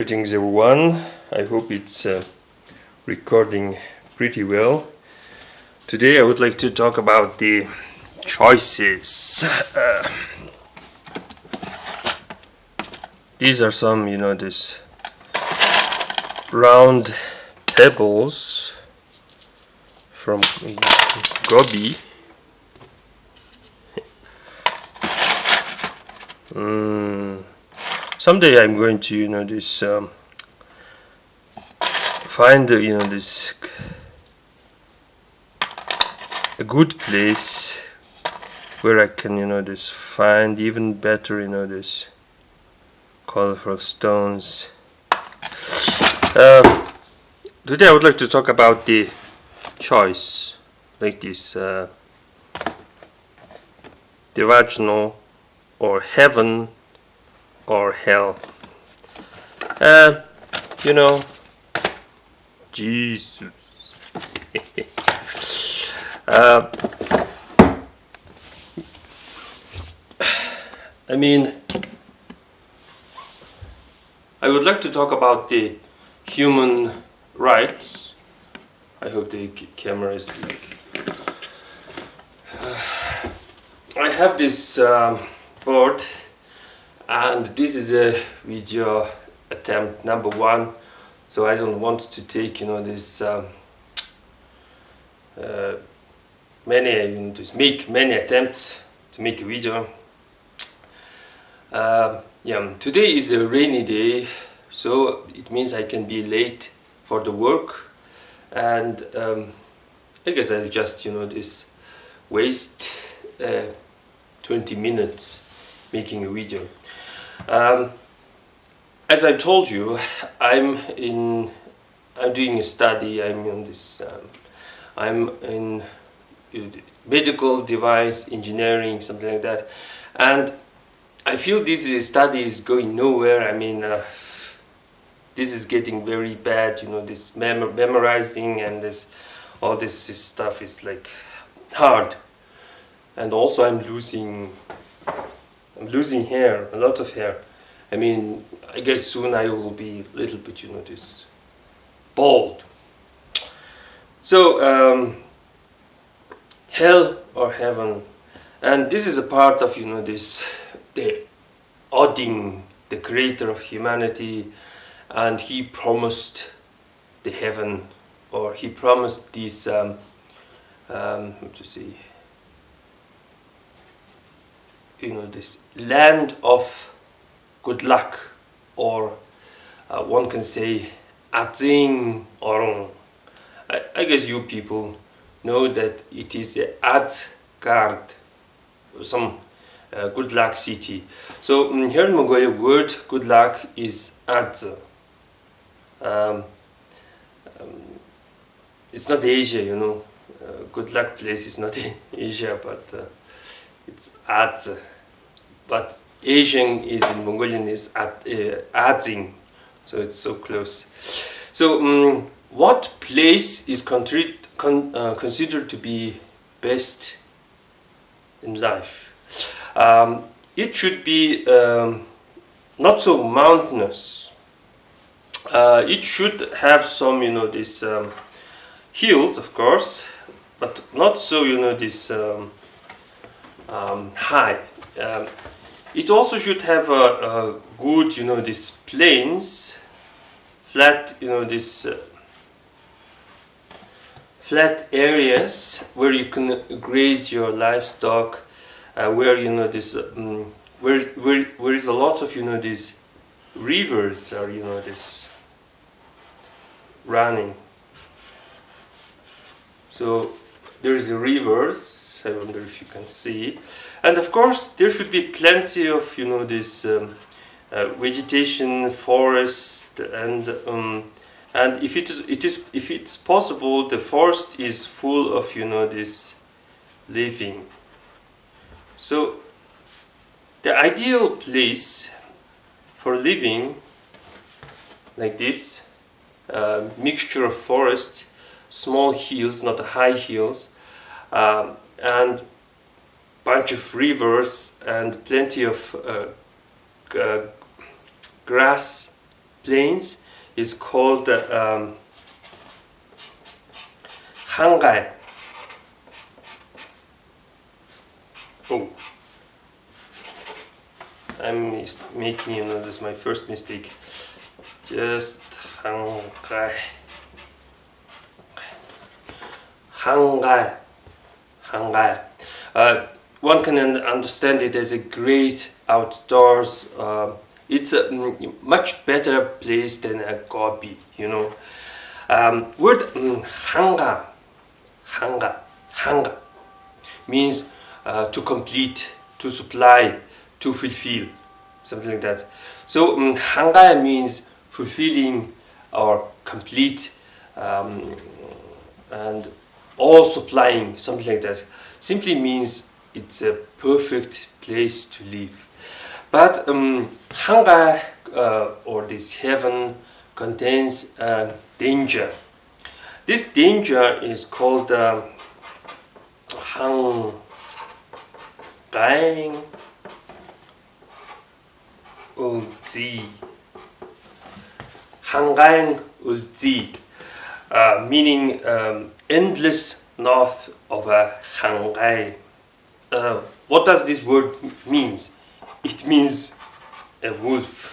Greetings everyone, I hope it's recording pretty well. Today I would like to talk about the choices. These are some, this round pebbles from Gobi. Someday I'm going to, find, this a good place where I can, find even better, this colorful stones. Today I would like to talk about the choice, like this, the vaginal or heaven or hell. Jesus. I would like to talk about the human rights. I hope the camera is like. I have this board, and this is a video attempt number 1. So I don't want to take this make many attempts to make a video. Today is a rainy day, so it means I can be late for the work, and I guess I'll just waste 20 minutes making a video. As I told you, I'm doing a study. I'm in medical device engineering, something like that, and I feel this study is going nowhere. This is getting very bad. This memorizing and all this stuff is like hard, and also I'm losing hair, a lot of hair. I guess soon I will be a little bit, this bald. So, hell or heaven, and this is a part of, the Odin, the creator of humanity, and he promised the heaven, or he promised this, this land of good luck, or one can say Azi Asia. I guess you people know that it is the Asgard, some good luck city. So here in Mongolia, word good luck is Azi. It's not Asia, good luck place is not Asia, but it's Azi. But Asian is in Mongolian is Azing, so it's so close. So what place is considered to be best in life? It should be not so mountainous. It should have some, this hills, of course, but not so, this high. It also should have a good, these plains, flat, this flat areas where you can graze your livestock, where this where is a lot of these rivers or this running. So there is rivers. I wonder if you can see, and of course there should be plenty of this vegetation, forest, and if it's possible, the forest is full of this living. So the ideal place for living, like this mixture of forest, small hills, not high hills, and bunch of rivers and plenty of grass plains is called Hangai. Oh, I'm making, this is my first mistake. Just Hangai. Hangai. Hangai. One can understand it as a great outdoors. It's a much better place than a gobi, Word hanga, hanga means to complete, to supply, to fulfill, something like that. So hanga means fulfilling or complete, and all supplying, something like that. Simply means it's a perfect place to live. But Hangai, or this heaven, contains danger. This danger is called Hangai ulzii. Hangai ulzii, meaning endless north of a Hangai. What does this word means? It means a wolf.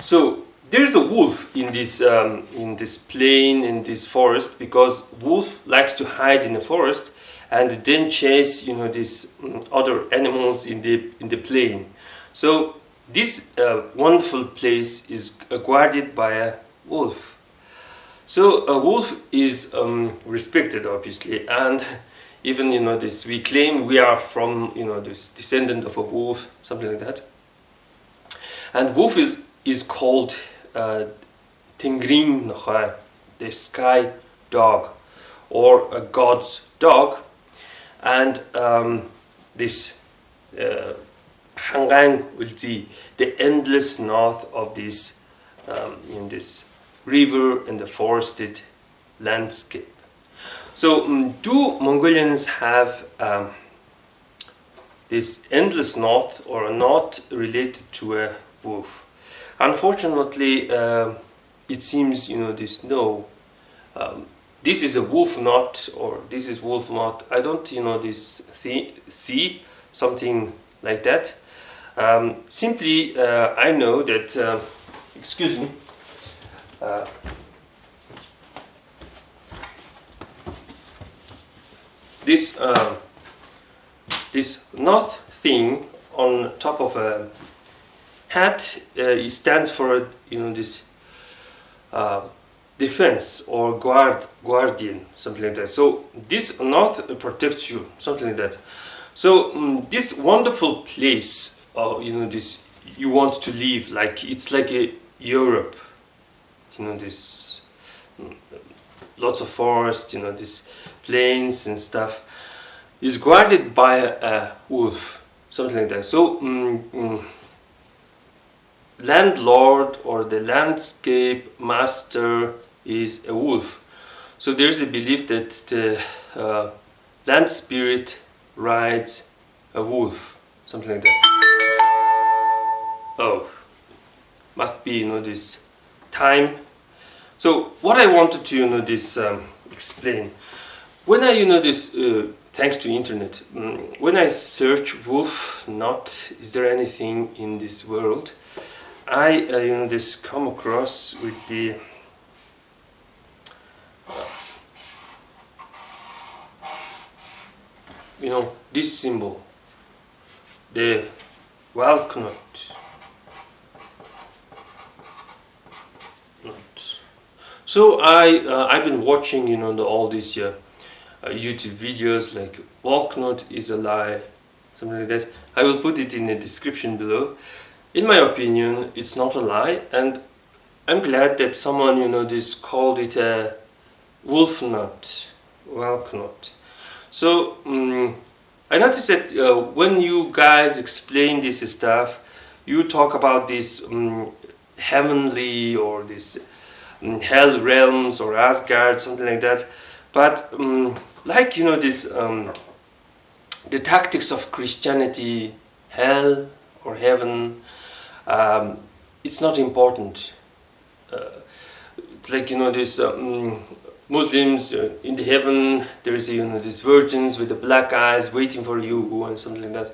So there is a wolf in this plain, in this forest, because wolf likes to hide in the forest and then chase these other animals in the plain. So this wonderful place is guarded by a wolf. So a wolf is respected, obviously, and even this, we claim we are from this descendant of a wolf, something like that. And wolf is called Tingring Nochai, the sky dog, or a god's dog. And this Hangai ulzii, the endless north of this in this river and the forested landscape. So do Mongolians have this endless north, or not related to a wolf? Unfortunately, it seems this no. This is a wolf knot, or this is wolf knot. I don't this see something like that. Simply, I know that. Excuse me. This knot thing on top of a hat it stands for this defense or guardian, something like that. So this knot protects you, something like that. So this wonderful place, this you want to live, like it's like a Europe, this lots of forest, this plains and stuff, is guarded by a wolf, something like that. So landlord or the landscape master is a wolf. So there's a belief that the land spirit rides a wolf, something like that. Oh, must be this time. So what I wanted to this explain, when I this thanks to internet, when I search wolf knot, is there anything in this world, I this come across with the this symbol, the Valknut. So I've been watching all these YouTube videos like Valknut is a lie, something like that. I will put it in the description below. In my opinion, it's not a lie, and I'm glad that someone this called it a wolf knot, Valknut. So I noticed that when you guys explain this stuff, you talk about this heavenly or this hell realms or Asgard, something like that. But like this the tactics of Christianity, hell or heaven, it's not important. It's like, you know, this Muslims in the heaven, there is, you know, these virgins with the black eyes waiting for you and something like that.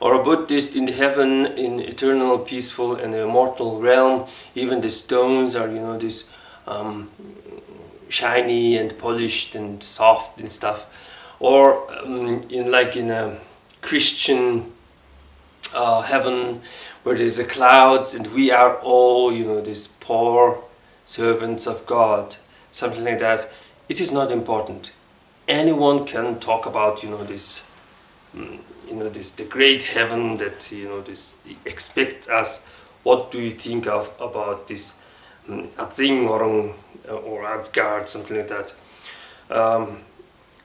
Or a Buddhist in the heaven, in eternal, peaceful and immortal realm, even the stones are, you know, this shiny and polished and soft and stuff. Or in a Christian heaven, where there's a clouds and we are all, you know, these poor servants of God, something like that. It is not important. Anyone can talk about, you know, this, the great heaven that, you know, this expect us. What do you think of about this Atzing or Asgard, something like that?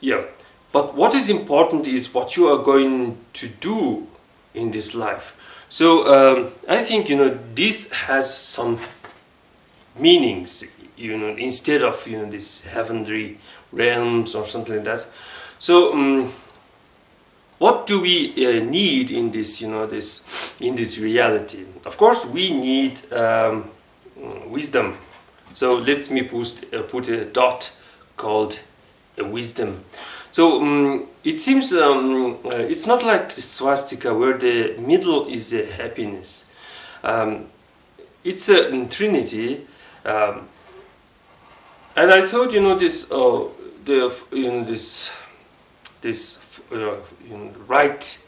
Yeah. But what is important is what you are going to do in this life. So I think, you know, this has some meanings, you know, instead of, you know, this heavenly realms or something like that. So what do we need in this, you know, in this reality? Of course, we need wisdom. So let me put a dot called wisdom. So it seems it's not like the swastika where the middle is happiness. It's a Trinity, and I thought, you know, this right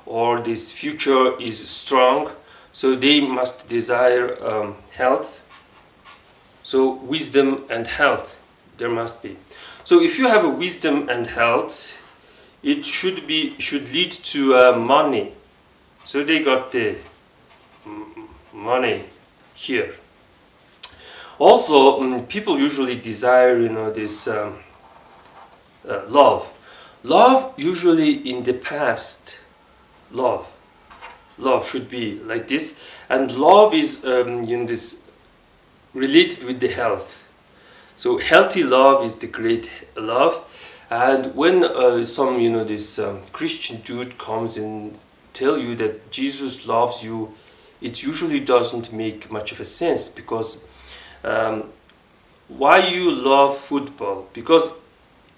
or this future is strong, so they must desire health. So wisdom and health there must be. So if you have a wisdom and health, it should lead to money. So they got the money here. Also, people usually desire, you know, this love. Love usually in the past, love should be like this, and love is this related with the health. So healthy love is the great love, and when some, you know, this Christian dude comes and tell you that Jesus loves you, it usually doesn't make much of a sense, because why you love football? Because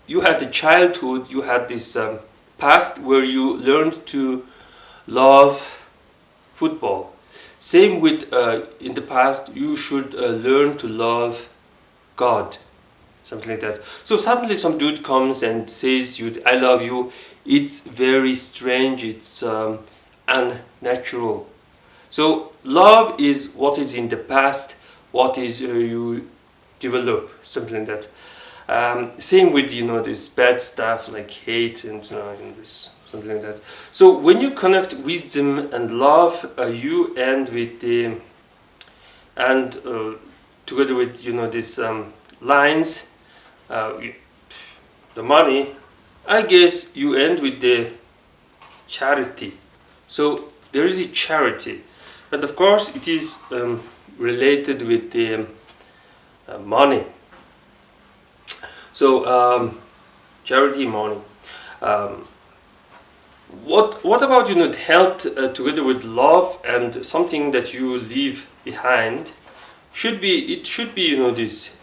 you had the childhood, you had this past where you learned to love football. Same with in the past, you should learn to love God, something like that. So suddenly some dude comes and says you, I love you. It's very strange. It's unnatural. So love is what is in the past, what is you develop, something like that. Same with, you know, this bad stuff like hate and this, something like that. So when you connect wisdom and love, you end with the together with, you know, this lines, the money, I guess you end with the charity. So there is a charity, but of course it is related with the money. So charity, money. What about, you know, health together with love and something that you leave behind? It should be, you know, these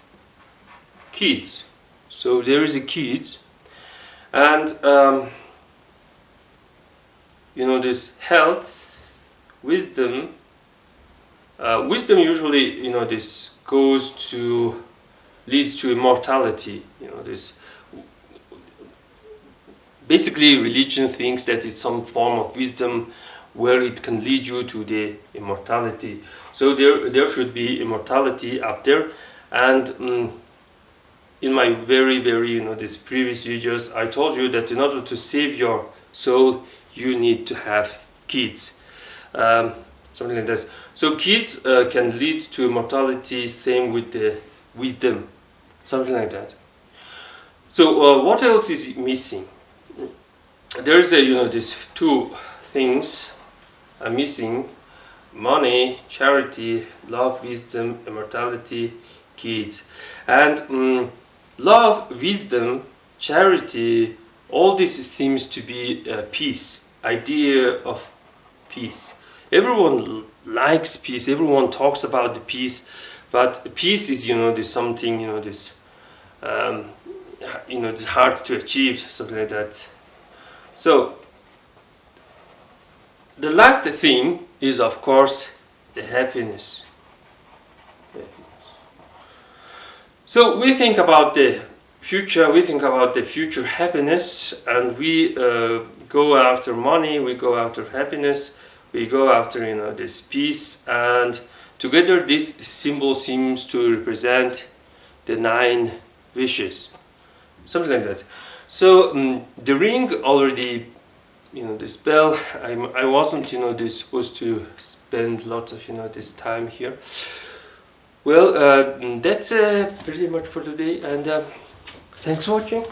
kids. So there is a kids, and you know, this health, wisdom. Wisdom usually, you know, this leads to immortality. You know, this basically religion thinks that it's some form of wisdom where it can lead you to the immortality. So there should be immortality up there. And in my very, you know, this previous videos, I told you that in order to save your soul, you need to have kids, something like that. So kids can lead to immortality. Same with the wisdom, something like that. So what else is missing? There is you know, these two things are missing: money, charity, love, wisdom, immortality, kids. And love, wisdom, charity, all this seems to be peace, idea of peace. Everyone likes peace. Everyone talks about the peace, but peace is, this something, this, it's hard to achieve, something like that. So the last theme is, of course, the happiness. So we think about the future, we think about the future happiness, and we go after money, we go after happiness, we go after this peace, and together this symbol seems to represent the 9 wishes, something like that. So the ring already, the spell, I wasn't supposed to spend lots of this time here. Well, that's pretty much for today, and thanks for watching.